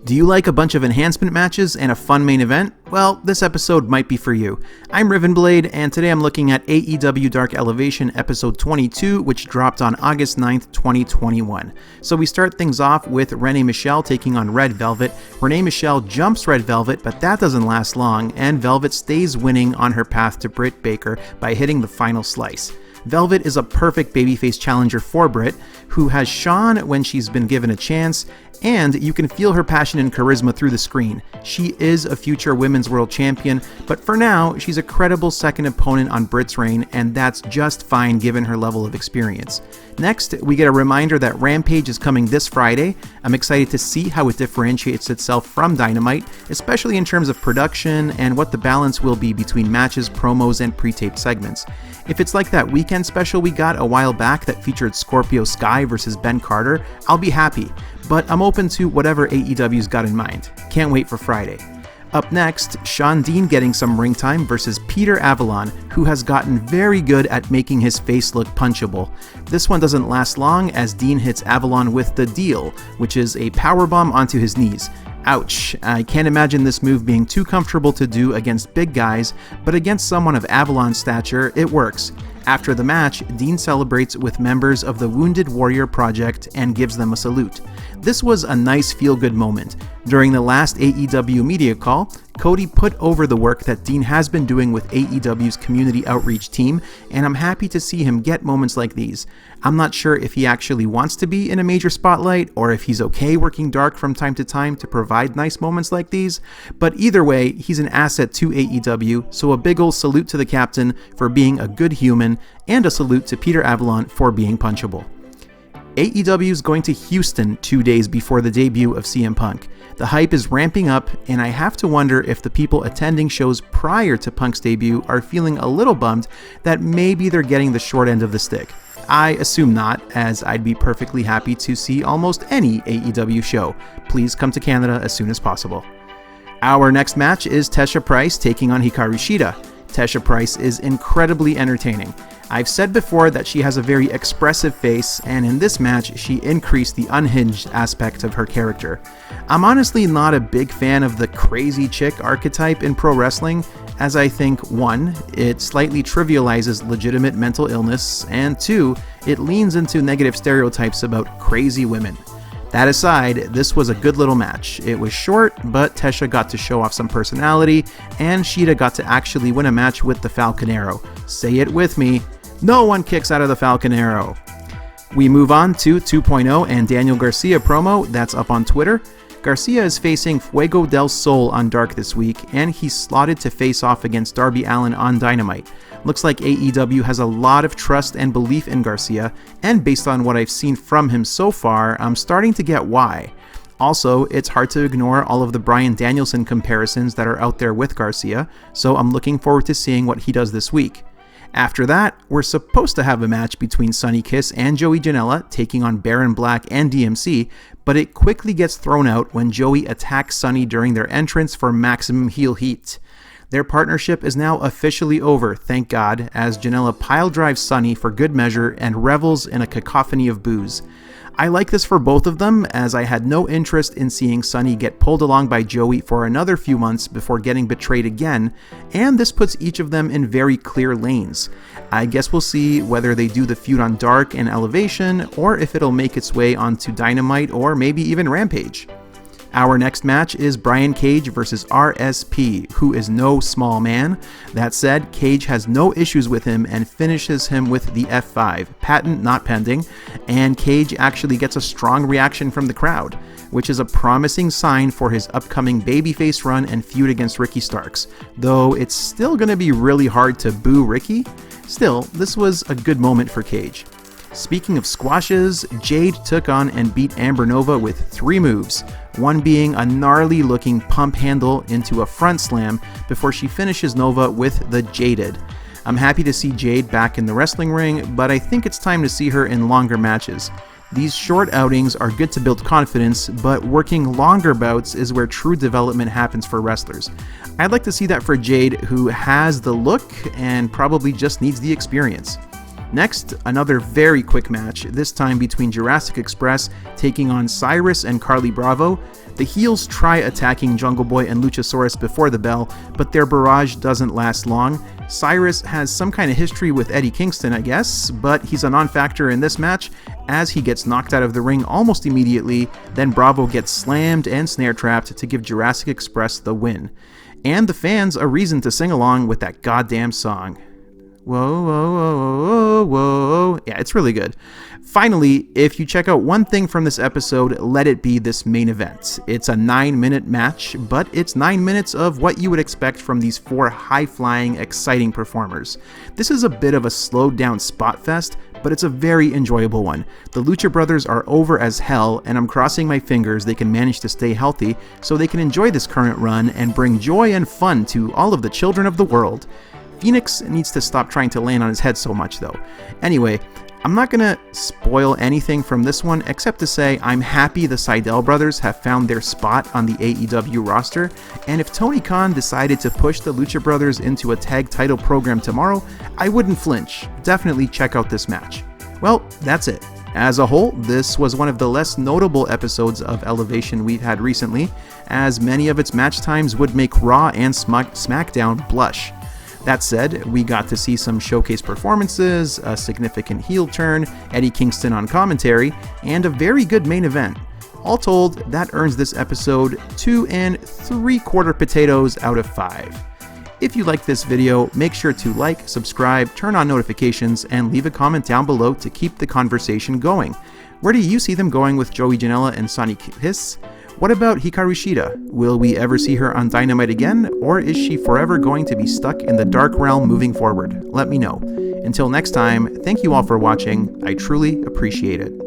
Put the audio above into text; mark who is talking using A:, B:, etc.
A: Do you like a bunch of enhancement matches and a fun main event? Well, this episode might be for you. I'm Rivenblade, and today I'm looking at AEW Dark Elevation episode 22, which dropped on August 9th, 2021. So we start things off with Renee Michelle taking on Red Velvet. Renee Michelle jumps Red Velvet, but that doesn't last long, and Velvet stays winning on her path to Britt Baker by hitting the final slice. Velvet is a perfect babyface challenger for Britt, who has shone when she's been given a chance, and you can feel her passion and charisma through the screen. She is a future Women's World Champion, but for now, she's a credible second opponent on Britt's reign, and that's just fine given her level of experience. Next, we get a reminder that Rampage is coming this Friday. I'm excited to see how it differentiates itself from Dynamite, especially in terms of production and what the balance will be between matches, promos, and pre-taped segments. If it's like that weekend special we got a while back that featured Scorpio Sky versus Ben Carter, I'll be happy, but I'm open to whatever AEW's got in mind. Can't wait for Friday. Up next, Sean Dean getting some ring time versus Peter Avalon, who has gotten very good at making his face look punchable. This one doesn't last long as Dean hits Avalon with the Deal, which is a powerbomb onto his knees. Ouch, I can't imagine this move being too comfortable to do against big guys, but against someone of Avalon's stature, it works. After the match, Dean celebrates with members of the Wounded Warrior Project and gives them a salute. This was a nice feel-good moment. During the last AEW media call, Cody put over the work that Dean has been doing with AEW's community outreach team, and I'm happy to see him get moments like these. I'm not sure if he actually wants to be in a major spotlight or if he's okay working dark from time to time to provide nice moments like these, but either way, he's an asset to AEW, so a big ol' salute to the captain for being a good human, and a salute to Peter Avalon for being punchable. AEW is going to Houston 2 days before the debut of CM Punk. The hype is ramping up, and I have to wonder if the people attending shows prior to Punk's debut are feeling a little bummed that maybe they're getting the short end of the stick. I assume not, as I'd be perfectly happy to see almost any AEW show. Please come to Canada as soon as possible. Our next match is Tesha Price taking on Hikaru Shida. Tesha Price is incredibly entertaining. I've said before that she has a very expressive face, and in this match, she increased the unhinged aspect of her character. I'm honestly not a big fan of the crazy chick archetype in pro wrestling, as I think 1, it slightly trivializes legitimate mental illness, and 2, it leans into negative stereotypes about crazy women. That aside, this was a good little match. It was short, but Tesha got to show off some personality, and Shida got to actually win a match with the Falcon Arrow. Say it with me, no one kicks out of the Falcon Arrow. We move on to 2.0 and Daniel Garcia promo that's up on Twitter. Garcia is facing Fuego del Sol on Dark this week, and he's slotted to face off against Darby Allin on Dynamite. Looks like AEW has a lot of trust and belief in Garcia, and based on what I've seen from him so far, I'm starting to get why. Also, it's hard to ignore all of the Bryan Danielson comparisons that are out there with Garcia, so I'm looking forward to seeing what he does this week. After that, we're supposed to have a match between Sonny Kiss and Joey Janela taking on Baron Black and DMC, but it quickly gets thrown out when Joey attacks Sonny during their entrance for maximum heel heat. Their partnership is now officially over, thank God, as Janela pile drives Sonny for good measure and revels in a cacophony of boos. I like this for both of them, as I had no interest in seeing Sonny get pulled along by Joey for another few months before getting betrayed again, and this puts each of them in very clear lanes. I guess we'll see whether they do the feud on Dark and Elevation, or if it'll make its way onto Dynamite or maybe even Rampage. Our next match is Brian Cage versus RSP, who is no small man. That said, Cage has no issues with him and finishes him with the F5, patent not pending, and Cage actually gets a strong reaction from the crowd, which is a promising sign for his upcoming babyface run and feud against Ricky Starks, though it's still going to be really hard to boo Ricky. Still, this was a good moment for Cage. Speaking of squashes, Jade took on and beat Amber Nova with 3 moves, one being a gnarly looking pump handle into a front slam before she finishes Nova with the Jaded. I'm happy to see Jade back in the wrestling ring, but I think it's time to see her in longer matches. These short outings are good to build confidence, but working longer bouts is where true development happens for wrestlers. I'd like to see that for Jade, who has the look and probably just needs the experience. Next, another very quick match, this time between Jurassic Express taking on Cyrus and Carly Bravo. The heels try attacking Jungle Boy and Luchasaurus before the bell, but their barrage doesn't last long. Cyrus has some kind of history with Eddie Kingston, I guess, but he's a non-factor in this match as he gets knocked out of the ring almost immediately. Then Bravo gets slammed and snare trapped to give Jurassic Express the win. And the fans a reason to sing along with that goddamn song. Whoa, whoa, whoa, whoa, whoa. Yeah, it's really good. Finally, if you check out one thing from this episode, let it be this main event. It's a 9-minute match, but it's 9 minutes of what you would expect from these 4 high-flying, exciting performers. This is a bit of a slowed-down spot fest, but it's a very enjoyable one. The Lucha Brothers are over as hell, and I'm crossing my fingers they can manage to stay healthy so they can enjoy this current run and bring joy and fun to all of the children of the world. Phoenix needs to stop trying to land on his head so much though. Anyway, I'm not gonna spoil anything from this one except to say I'm happy the Sydal brothers have found their spot on the AEW roster, and if Tony Khan decided to push the Lucha Brothers into a tag title program tomorrow, I wouldn't flinch. Definitely check out this match. Well, that's it. As a whole, this was one of the less notable episodes of Elevation we've had recently, as many of its match times would make Raw and SmackDown blush. That said, we got to see some showcase performances, a significant heel turn, Eddie Kingston on commentary, and a very good main event. All told, that earns this episode 2 3/4 potatoes out of 5. If you like this video, make sure to like, subscribe, turn on notifications, and leave a comment down below to keep the conversation going. Where do you see them going with Joey Janela and Sonny Kiss? What about Hikaru Shida? Will we ever see her on Dynamite again, or is she forever going to be stuck in the dark realm moving forward? Let me know. Until next time, thank you all for watching. I truly appreciate it.